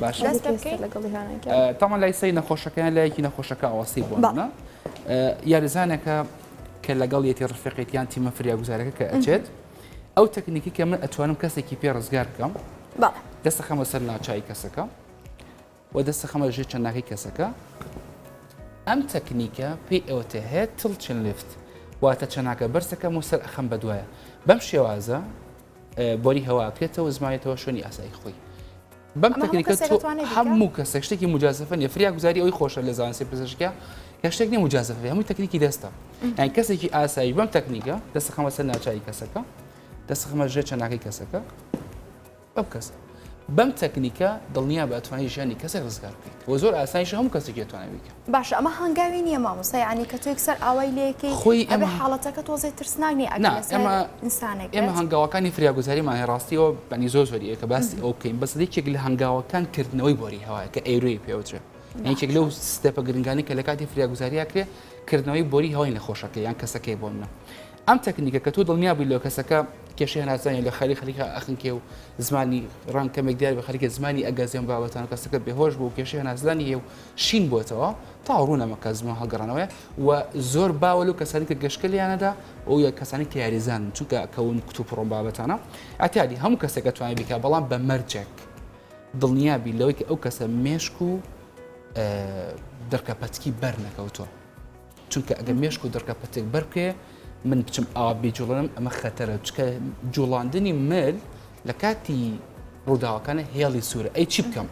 باشە تامان لای سەی نەخۆشەکان لایەکی نەخۆشەکە ئەوەسی بوونە یاریزانێکە کە لەگەڵ یەتی ڕفقێتیان تیمە فریاگوزارەکە کە ئەچێت ئەو تەکنیکی کە من ئەتوانم کەسێکی پێ ڕزگار بکەم دەستە خەمە سەر ناوچوی کەسەکە و دەستە خەمە ژێر چەندناکەی کەسەکە ئەم تەکنیکە پێی ئەوەتە هەیە تڵچن لفت واتە چەناکە بەرزەکەم و سەر ئەخەم بەدوایە بەم شێوازە بۆری هەواکرێتەوە زمانێتەوە شوێنی ئاسایی خۆی بەم تەکنیکە هەموو کەسێک شتێکی مجازفە نیە فریاگوزاری ئەوی خۆشە لە زانستی پزیشکیە کە شتێک نیە مجازفە هەمووی تەکنیکی دەستە یان کەسێکی ئاسایی بەم تەکنیکە دەستە خەمە سەر ناوچوی کەسەکە دەستە خەمە ژێر چەناکەی کەسەکە بەم کەسە بەم تەکنیکە دڵنیا بە ئەتوانی ژیانی کەسێک ڕزگار بکەیت و زۆر ئاسانیش هەموو کەسێک دەتوانێت بکات باشە ئەمە هەنگاوی نییە مامۆستا یعنی کە تۆ یەکسەر ئاوای لێکەی خۆی ئەمە حاڵەتەکە تۆزێ ترسناک نیە ئینسانێک ئێمە هەنگاوەکانی فریاگوزاریمان ڕاستیەوە بەنی زۆر زۆریە کە باسی ئەو بکەین بەس یەکێک لە هەنگاوەکان کردنەوەی بۆری هەوایە کە ئەیروی پێوترێ یەکێک لەو ستێپە گرنگانی کە لە کاتی فریاگوزاریە کرێ کردنەوەی بۆری هەوای نەخۆشەکە یان کەسەکەی بۆ منە ئەم تەکنیکە کە تۆ دڵنیا بووی لەو کەسەکە کێشەی هەناسانی لە خەریکە ئەخنکێ و زمانی ڕان کەمێک دیار بە خەریکە زمانی ئەگازیان بابەتان کەسەکە بێهۆش بوو کێشەی هەناسدانی هێ و شین بۆتەوە تا ڕوونەمەکە زمان هەڵگەڕانەوەی و زۆر باوە و کەسانی کە گەشتکەلیانەدا ئەو یە کەسانی کە یاریزان چونکە کەون کتوب ڕۆم بابەتانە ئاتیادی هەموو کەسێک دەتوانێت بیکات بەڵام بە مەرجێک دڵنیابی لەوەی کە ئەو کەسە مێشک و دەرکەپەتکی بەر نەکەوتۆ چونکە ئەگەر مێشک و دەرکەپەتێک بەرکێ من بچم ئاوا بێجوڵانم ئەمە خەتەرە چکە جوڵاندنی مل لە کاتی ڕووداوەکانە هێڵی سوورە ئەی چی بکەم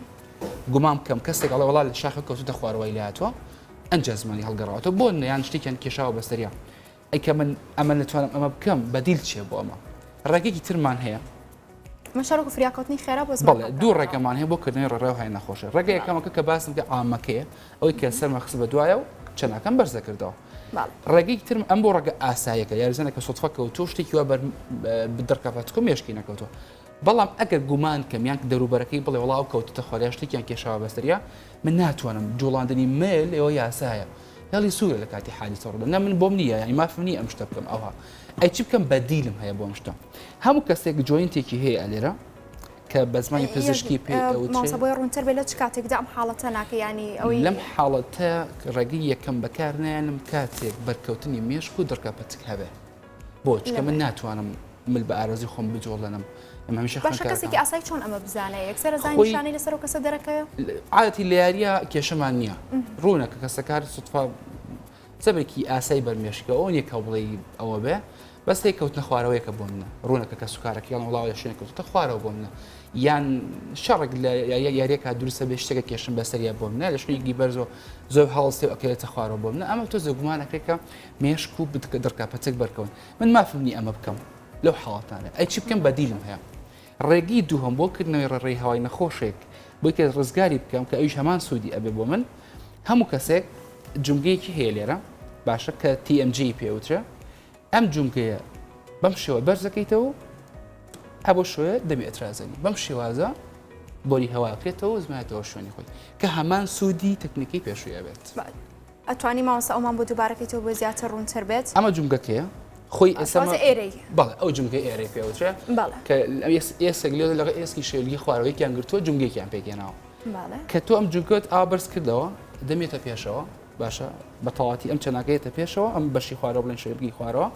گومان بکەم کەسێک ئەڵێ وەڵا لە شاخە کەوتوتە خوارەوەی لاتوە ئەنجا زمانی هەڵگەڕاوەتەوە بۆ نەیان شتێکیان کێشاوە بەسەریا ئەی کە من ئەمە نتوانم ئەمە بکەم بەدیل چیە بۆ ئەمە ڕێگەیەکی ترمان هەیە مەشارۆک و فریاکەوتنی خێرا بۆ بەڵێ دوو ڕێگەمان هەیە بۆ کردنەوەی ڕێڕێ هەیە نەخۆشە ڕێگە یەکەمەکە کە باسم کە ئامەکەیە ئەوەی کە سەر مەخس بە دوایە و چەناکەم بەرزە کردەوە ڕێگەی ترم ئەم بۆ ڕێگە ئاساییەکە یاریزانە کە سوتفە کەوتۆ شتێکی وە دەرکەپەتکۆ مێشکی نەکەوتۆ بەڵام ئەگەر گومان کەم یان دەروبەرەکەی بڵێ وڵاو کەوتتە خۆریان شتێکیان کێشاوە بەستریا من ناتوانم جوڵاندنی مێل ئەوە یاسایە هێڵی سوورە لە کاتی حادیثە ڕوودا نە من بۆم نییە یانی مافم نییە ئەم شتە بکەم ئەوها ئەی چی بکەم بەدیلم هەیە بۆم شتە هەموو کەسێک جوینتێکی هەیە لێرە کە بە زمانی پزیشکی پێ ماسەبۆی ڕوونتر بێت لە چ کاتێکدا ئەم حاڵەتە ناکە ینی ئەوەی لەم حاڵەتە ڕێگەی یەکەم بەکارنیانم کاتێک بەرکەوتنی مێشک و دەرکەپەتک هەبێ بۆ چکە من ناتوانم مل بە ئارەزی خۆم بجۆڵێنم باشە کەسێکی ئاسایی چۆن ئەمە بزانێت یەکسەر زانیشانەی لەسەر و کەسە دەرەکەوێت عادەتی لە یاریە کێشەمان نییە ڕوونەکە کەسەکار سوتفا سەبێکی ئاسایی بەرمێشکە ئەو نیە کە بڵێ ئەوە بێ بەس هەیە کەوتنە خوارەوەیەکە بۆ منە ڕوونەکە کە سوکارەکە یان وڵاوە شوێنە کەوتە خوارەوە بۆ منە یان شەڕێک لە یاریەکە دوورسە بێ شتێکە کێشم بەسەریە بۆ منە لە شوێنێکی بەرزەوە زۆر هەڵستی و ئەکەوێتە خوارەوە بۆ منە ئەمە تۆ زەگومانەکەێکە مێشک و دەرکەپەتێک بەرکەون من مافمنی ئەمە بکەم لەو حاڵاتانە ئەی چی بکەم بەدیلم هەیە ڕێگی دووهەم بۆ کردنەوەی ڕێڕێی هەوای نەخۆشێک بۆی کە ڕزگاری بکەم کە ئەویش هەمان سوودی ئەبێ بۆ من هەموو کەسێک جمگەیەکی هەیە لێرە باشە کە TMG پێوترە ئەم جمگەیە بەم شێوە بەرزەکەیتەوە هەبۆ شوێ دەبێت ئەترازەنی بەم شێوازە بۆری هەواکرێتەوە زمانێتەوە شوێنی خۆی کە هەمان سوودی تەکنیکی پێشوویە بێت ئەتوانی ماوەسە ئەومان بۆ دووبارەکەیتەوە بۆ زیاتر ڕوونتر بێت ئەمە جمگەکەیە خۆی ئێستا ئێرەی بەڵێ ئەو جمگە ئێرەی پێوترێ کە ئێسێک لێ لەگە ئێسکی شێلگی خوارەوەیکیان گرتووە جمگێکیان پێگەێناوە کە تۆ ئەم جمگەت ئا بەرز کردەوە دەمێتە پێشەوە باشە بە تەواتی ئەم چەناکەیەتە پێشەوە ئەم بەشی خوارەوە بڵێن شێلگی خوارەوە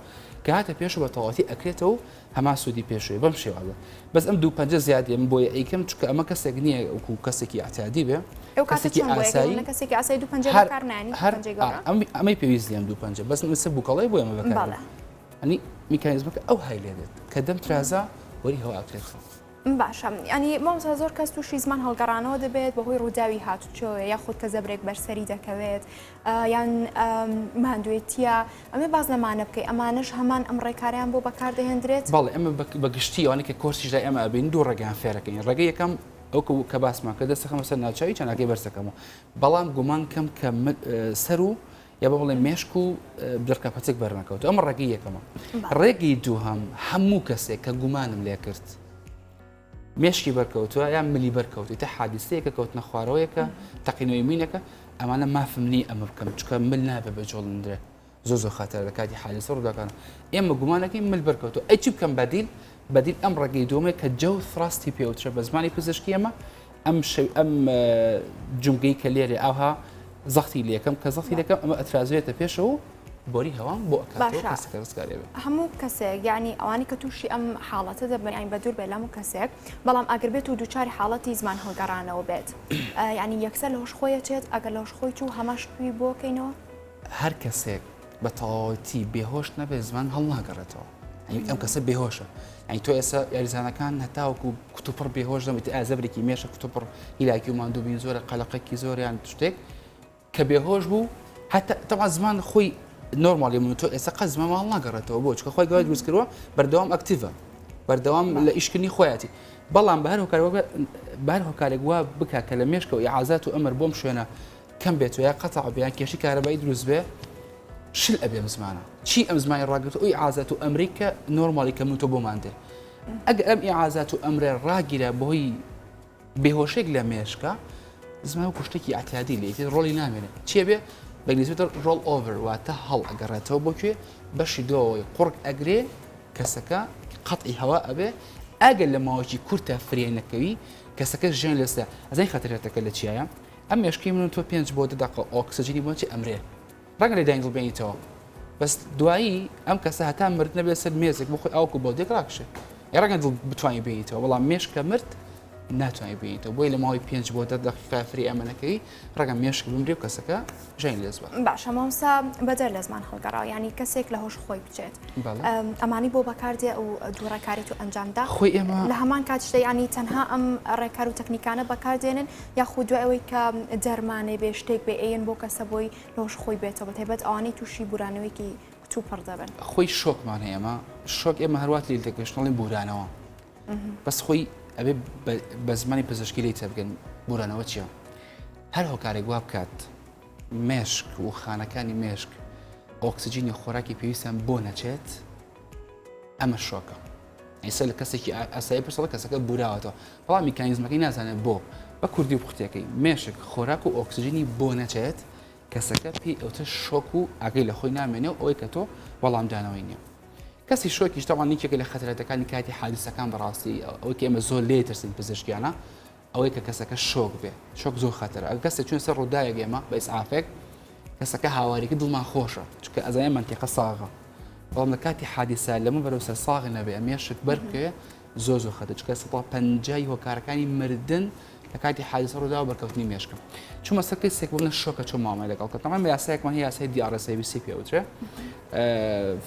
کە هاتە پێش بە تەواتی ئەکرێتەوە و هەما سوودی پێشوێ بەم شێوازە بەس ئەم دوو پەنجە زیادی من بۆیە ئەیکەم چکە ئەمە کەسێک نییە وەکو کەسێکی ئاعتیادی بێ کەسێکی ئاسایی دوو پەنجە بەکارنانی ئەمەی پێویستی ئەم دوو پەنجە بەس نووسە بووکەڵی بۆ ئەمە بەکار ئەنی میکانیزمەکە ئەو هەی لێ دێت کە دەم ترازە وەری هەوا ئاکرێتەوە باشە ینی مامۆستا زۆر کەس تووشی زمان هەڵگەڕانەوە دەبێت بەهۆی ڕووداوی هاتوچۆ یاخود کە زەبرێک بەرسەری دەکەوێت یان ماندوێتیە ئەمێ باز لەمانە بکەی ئەمانش هەمان ئەم ڕێکاریان بۆ بەکاردەهێنرێت بەڵێ ئەمە بەگشتیەوەی کە کۆرسیژای ئەمە ئەبین دوو ڕێگەیان فێرەکەین ڕێگە یەکەم ئەوکە کە باسمان کە دەستە خەمە سەر ناوچاوی چەناکەی بەرزەکەمەوە بەڵام گومان کەم کە سەر و یا بە بڵێ مێشک و دەرکەپەتێک بەرنەکەوت ئەمە ڕێگەی یەکەمە ڕێگەی دووهەم هەموو کەسێک کە گومانم لێ کرد مێشکی بەرکەوتووە یان ملی بەرکەوتی تا حادیسەیەکە کەوتنە خوارەوەیەکە تەقینەوەی مینەکە ئەمانە مافمنی ئەمە بکەم چکە مل نابێ بە جۆڵندرێ زۆر خاتر لە کاتی حادیسە ڕووداکان ئێمە گومانەکەی مل بەرکەوتووە ئەی چی بکەم بەدیل ئەم ڕێگەی دووەمە کە جەو ثراستی پێوترە بە زمانی پزیشکی ئەمە ئەم جونگەی کە لێرێ ئاها زەختی لێکم کە زەختی لەکەم ئەمە ئەترازوێتە پێشەوە بۆری هەوان بۆ ئەکاتەوە کەسەکە ڕزگارێ بێت. هەموو کەسێک یعنی ئەوانی کە تووشی ئەم حاڵەتە دەبن یان بە دوور بێت لە هەموو کەسێک بەڵام ئەگەر بێت و دووچاری حاڵەتی زمان هەڵگەڕانەوە بێت یعنی یەکسەر لە هۆشخۆیە چێت ئەگەر لە هۆشخۆی چوو هەمەش توی بۆکەینەوە هەر کەسێک بە تەواوەتی بێهۆش نەبێت زمان هەڵ ناگەڕێتەوە ئەم کەسە بێهۆشە ئەنی تۆ ئێستا یاریزانەکان هەتاوەکو کتوپڕ بێهۆش دەمێت ئازەبرێکی مێشە کتوپڕ هیلاکی و ماندوو بین زۆرە قەلەقێکی زۆریان شتێک کە بێهۆش بوو هەتا تەوا زمان خۆی نۆرمالی من تۆ ئێستا قەت زمان هەڵ ناگەڕێتەوە بۆ چکە خۆی گەوای دروست کردووە بەردەوام ئەکتیڤە بەردەوام لە ئیشکردنی خۆیەتی بەڵام بەر هۆکارێک وا بکە کە لە مێشکە و ئیعازات و ئەمر بۆم شوێنە کەم بێت و یا قەتەع بیان کێشی کارەبایی دروست بێ شل ئەبێ ئەم زمانە چی ئەم زمانی ڕاگرێت و ئیعازات و ئەمریکا نۆرمالی کە من تۆ بۆمان دێ ئەگەر ئەم ئیعازات و ئەمرێ ڕاگیرە بۆی بێهۆشێک لە مێشکە زمان و شتێکی ئاعتیادی لێتی ڕۆڵی نامێنێت چیە بێ بەنگلیزیتر ڕۆڵ ئۆڤر واتە هەڵ ئەگەڕێتەوە بۆکوێ بەشی دۆی قوڕک ئەگرێ کەسەکە قەتعی هەوا ئەبێ ئەگەر لە ماوەی کورتە فرێنەکەوی کەسەکە ژیان لەستا ئەزای خەترێتەکە لە چیایە ئەم مێشکی من تۆ 5 بۆ 10 دقیقە ئۆکسجینی بۆ چی ئەمرێ ڕەنگە لێ داینگڵ بێنیتەوە بەس دوایی ئەم کەسە هەتا مرد نەبێت سەر مێزێک بۆ خۆی ئاوکو بۆ دێک ڕاکشێ ڕەنگە دڵ بتوانانی بێنیتەوە بەڵام مێشکە مرد ناتوانانی بێنیتەوە بۆی لە ماوەی 5 بۆ 10 دقیقە فری ئەمەنەکەی ڕەنگە مێشک بمرێ و کەسەکە ژین لێز بە باش مامۆستا بەدەر لە زمان هەڵگەڕاوە ینی کەسێک لە هۆش خۆی بچێت ئەمانی بۆ بەکاردێ ئەو دووڕێکاریت و ئەنجامدا خۆی ئێمە لە هەمان کاتشتە ینی تەنها ئەم ڕێکار و تەکنیکانە بەکاردێنن یاخود دوای ئەوەی کە دەرمانێ بێ شتێک بێ ئەیەن بۆ کەسە بۆی لە هۆش خۆی بێتەوە تایبەت ئەوانەی تووشی بورانەوەیکی کتوپڕ دەبن خۆی شۆکمان هەیەمە شۆک ئێمە هەروات لی دەگەشتڵی بورانەوە بەس خۆی ئەبێ بە زمانی پزیشکی لی تەبگەن بورانەوە چییە؟ هەر هۆکارێک وا بکات مێشک و خانەکانی مێشک ئۆکسجینی خۆراکی پێویستیان بۆ نەچێت ئەمە شۆکە ئیسا لە کەسێکی ئاسایی پرسەڵە کەسەکە بوراوەتەوە بەڵام میکانیزمەکەی نازانێت بۆ بە کوردی و قوتیەکەی مێشک خۆراک و ئۆکسجینی بۆ نەچێت کەسەکە پێی ئەوتە شۆک و ئاگەی لە خۆی نامێنێ و ئەوەی کە تۆ وەڵامدانەوەی نییە کەسی شۆکیش تاوان نیکێکە لە خەترەتەکانی کاتی حادیسەکان بەڕاستی ئەوەی کە ئێمە زۆر لێ ترسین پزیشکیانە ئەوەی کە کەسەکە شۆک بێ شۆک زۆر خەتەرە ئەگەر کەسێک چون سەر ڕووداوێک ئێمە بە ئیسعافێک کەسەکە هاواریەکە دڵمان خۆشە چونکە ئەزای منتیقە ساغە بەڵام لە کاتی حادیسە لەمە بەرەوسەر ساغی نەبێ ئەمێشک بەرکێ زۆر خەتەر چونکە 150 هۆکارەکانی مردن لە کاتی حادیسە ڕووداوە بەرکەوتنی مێشکە چون مەسەکەی سێک بوونە شۆکە چۆن مامای لەگەڵ کە تەمام یاسایەکمان هەیە یاسای DRSABC پێوترێ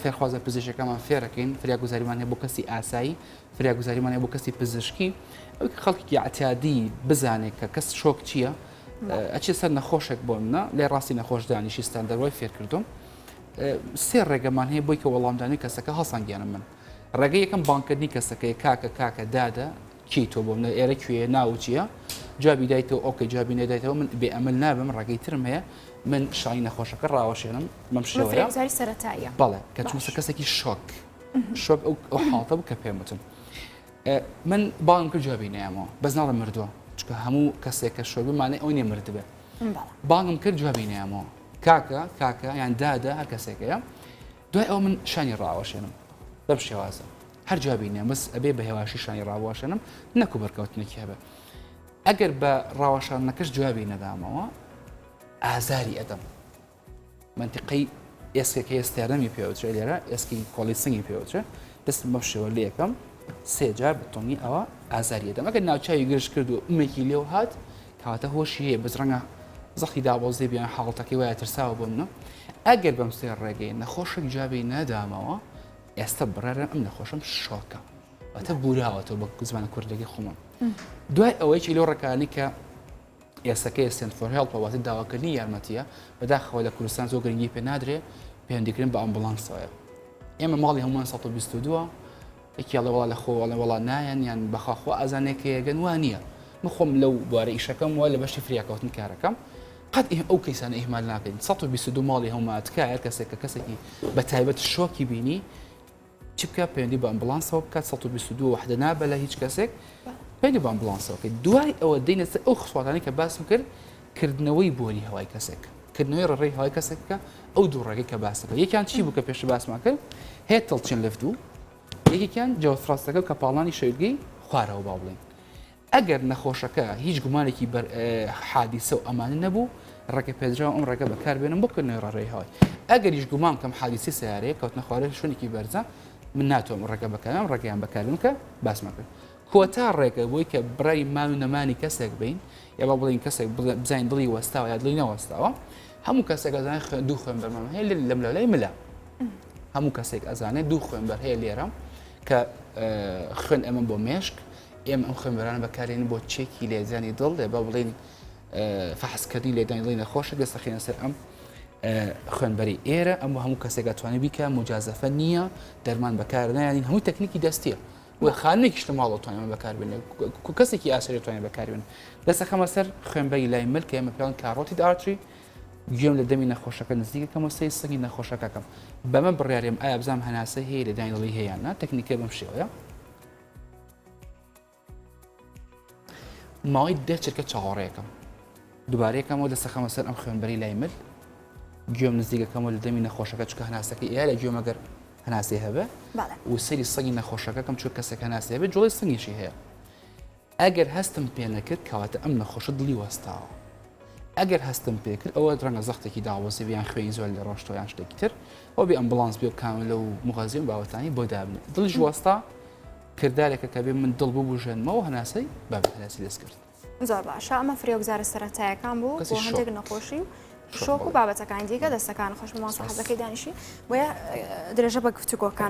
فێرخوازە پزیشکەکەمان فێرەکەین فریاگوزاریمان هەیە بۆ کەسی ئاسایی فریاگوزاریمان هەیە بۆ کەسی پزیشکی ئەوەی کە خەڵکی ئاعتیادی بزانێت کە کەس شۆک چییە ئەچێ سەر نەخۆشێک بۆ منە لێ ڕاستی نەخۆش دانیشی ستاندەرەوەی فێر کردوم سێ ڕێگەمان هەیە بۆی کە وەڵامدانی کەسەکە هەڵسەنگیانم من ڕێگەی یەکەم بانکردنی کەسەکەی کاکە دادە کی تۆ بۆ منە ئێرە کوێ ناو چییە جوابی دایتەوە ئۆکە جوابی نەدایتەوە من بێ ئەمل نابم ڕێگەی ترم هەیە من شای نەخۆشەکە ڕاوەشێنم مەم شێوەیە سەرەتاییە بەڵێ کە چونسە کەسێکی شۆک ئەو حاڵتە بوو کە پێم وتم من باڵم کرد جوابی نەیەمەوە بەس ناڵە مردووە چکە هەموو کەسێک کە شۆک بمانێ ئەو نێ مردبێ باڵم کرد جوابی نەیەمەوە کاکە یان دادا هەر کەسێکەیە دوای ئەو من شانی ڕاوەشێنم بەم شێوازە هەر جوابی نییە بەس ئەبێ بە هێواشی شانی ڕاوەشێنم نەکو بەرکەوتنێکی هەبێ ئەگەر بە ڕاوەشانەکەش جوابی نەدامەوە ئازاری ئەدەم منتیقەی ئێسکەکە ئێستارەمی پێوترێ لێرە ئێسکی کۆڵی سنگی پێوترێ دەستم بەم شێوە لێ یەکەم سێ جار بەتۆنی ئەوە ئازاری ئەدەم ئەگەر ناوچاوی گرش کرد و ئومێکی لێو هات کەواتە هۆشی هەیە بەس ڕەنگە زەختی دابۆزێ بیان حاڵەتەکەی وایە ترساوە بۆ منە ئەگەر بەم سێ ڕێگەی نەخۆشێک جوابی نەدامەوە ئێستا بڕێرە ئەم نەخۆشم شۆکە ئەتە بوراوەتەوە بە زمانە کوردەکەی خۆمان دوای ئەوەیکی لەو ڕێکانی کە ئێستەکەی سنتفۆر هێڵپەواتی داواکردنی یارمەتیە بەداخەوە لە کوردستان زۆر گرنگی پێ نادرێ پەیوەندیکردن بە ئەمبولانسەوەیە ئێمە ماڵی هەمومان 122 یەکێڵە وڵا لە خۆوەڵە وڵا نایەن یان بەخواخوا ئازانێکەیەگەن وان نییە من خۆم لەو بوارە ئیشەکەم وە لە بەشی فریاکەوتن کارەکەم قەت ئەو کەیسانە ئیهمال ناکەین 122 ماڵی هەمومان تکایە کەسێکی بە تایبەت شۆکی بینی چ بکە پەیوەندی بە ئەمبولانسەوە بکات 122 وحدە نابە لە هیچ کەسێک پەیوەندی بە ئەمبولانسەوەکەی دوای ئەوە دێنێتە ئەو خسواتانی کە باسم کرد کردنەوەی بۆری هەوای کەسێک کردنەوەی ڕێی هەوای کەسێککە ئەو دوو ڕێگەی کە باسەکە یەکیان چی بوو کە پێش باسمان کرد هەیە تەڵچین لەفتوو یەکێکیان جەوفڕاستەکە کە پاڵانی شەویلگەی خوارەوە با بڵێن ئەگەر نەخۆشەکە هیچ گومانێکی حادیسە و ئەمانە نەبوو ڕێگە پێدراوە ئەم ڕێگە بەکاربێنم بۆکردنەوەی ڕێڕێهای ئەگەر هیچ گومان کەم حادیسی سیارەیە کەوتنە خوارێ شوێنێکی بەرزە من ناتوانم ڕێگە بەکارم ڕێگەیان بەکاربن کە باسمە کرد کۆتا ڕێگە بۆی کە بڕای مان و نەمانی کەسێک بین یا با بڵین کەسێک بزین دڵی وەستاوە یا دڵی نەوەستاوە هەموو کەسێک ئەزانێت دوو خوێنبەر هەیە لەم لەولای ملا هەموو کەسێک ئەزانێت دوو خوێنبەر هەیە لێرە کە خوێن ئەمە بۆ مێشک ئێمە ئەم خوێنبەرانە بەکارێن بۆ چێکی لێزانی دڵ لێ با بڵین فەحسکردنی لێدانی دڵی نەخۆشە دەستەخینە سەر ئەم خوێنبەری ئێرە ئەم هەموو کەسێک دەتوانێت بیکە مجازەفە نییە دەرمان بەکارنایانین هەمووی تەکنیکی دەستیە و خانێکی شتە ماڵ توانێت بەکاربێن کەسێکی ئاسری توانێت بەکاربێن دەستەخەمە سەر خوێنبەری لای مل کە ئێمە پێیان کاڕۆتی ئارتری گوێم لە دەمی نەخۆشەکە نزیکەکەمە سەی سەنگی نەخۆشەکەکەم بەمە بڕیارێم ئایا بزانم هەناسە هەیە لێدانی دڵی هەیەیاننا تەکنیکە بەم شێوەیە ماوەی دەچێتکە چاوەڕێیەکەم دووبارەیەکەمەوە دەستەخەمە سەر ئەم خوێنبەری لای مل گوێم نزیکەکەمەوە لە دەمی نەخۆشەکە چکە هەناسەکەی ئێ لە گوێمەگەر هەناسی هەبێ و سەری سەنگی نەخۆشەکەم چوو کەسێک هەناسی هەبێت جوڵی سنگیشی هەیە ئەگەر هەستم پێ نەکرد کەواتە ئەم نەخۆشە دڵی وەستاوە ئەگەر هەستم پێکرد ئەوە ڕەنگە زەختێکی داوەزی بیان خوێنی زۆر لە ڕۆشتۆیان شتێکی تر ئەو بێ ئەمبڵانس بێ و کاملە و مغەزی و باوەتانی بۆ دابنێت دڵیش وەستا کردارێکە کە بێ من دڵ ببوژێنمەوە هەناسەی بابێت هەناسی دەست کرد زۆر باشە ئەمە فرێوگزارە سەرەتایەکان بوو بۆ هەندێک نەخۆشی شۆک و بابەتەکان دیکە دەستەکان خۆش بە ماسە حەزەکەی دانیشی بۆیە درێژە بە گفتوگۆکان